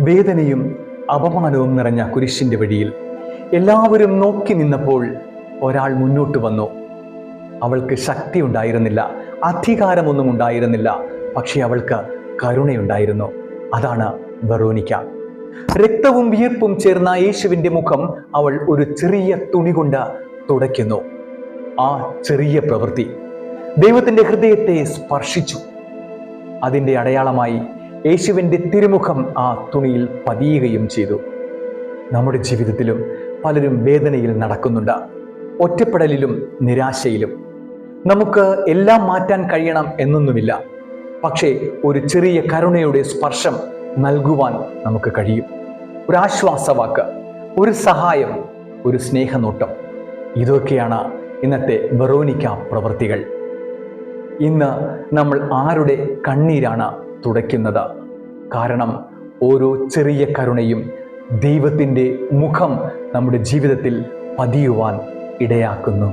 വേദനയും അപമാനവും നിറഞ്ഞ കുരിശിന്റെ വഴിയിൽ എല്ലാവരും നോക്കി നിന്നപ്പോൾ ഒരാൾ മുന്നോട്ട് വന്നു. അവൾക്ക് ശക്തി ഉണ്ടായിരുന്നില്ല, അധികാരമൊന്നും ഉണ്ടായിരുന്നില്ല, പക്ഷേ അവൾക്ക് കരുണയുണ്ടായിരുന്നു. അതാണ് വെറോനിക്ക. രക്തവും വിയർപ്പും ചേർന്ന യേശുവിൻ്റെ മുഖം അവൾ ഒരു ചെറിയ തുണി കൊണ്ട് തുടയ്ക്കുന്നു. ആ ചെറിയ പ്രവൃത്തി ദൈവത്തിൻ്റെ ഹൃദയത്തെ സ്പർശിച്ചു. അതിൻ്റെ അടയാളമായി യേശുവിൻ്റെ തിരുമുഖം ആ തുണിയിൽ പതിയുകയും ചെയ്തു. നമ്മുടെ ജീവിതത്തിലും പലരും വേദനയിൽ നടക്കുന്നുണ്ട്, ഒറ്റപ്പെടലിലും നിരാശയിലും. നമുക്ക് എല്ലാം മാറ്റാൻ കഴിയണം എന്നൊന്നുമില്ല, പക്ഷേ ഒരു ചെറിയ കരുണയുടെ സ്പർശം നൽകുവാൻ നമുക്ക് കഴിയും. ഒരു ആശ്വാസവാക്ക്, ഒരു സഹായം, ഒരു സ്നേഹനോട്ടം. ഇതൊക്കെയാണ് ഇന്നത്തെ വെറോനിക്ക പ്രവൃത്തികൾ. ഇന്ന് നമ്മൾ ആരുടെ കണ്ണീരാണ് തുടയ്ക്കുന്നത്? കാരണം ഓരോ ചെറിയ കരുണയും ദൈവത്തിൻ്റെ മുഖം നമ്മുടെ ജീവിതത്തിൽ പതിയുവാൻ ഇടയാക്കുന്നു.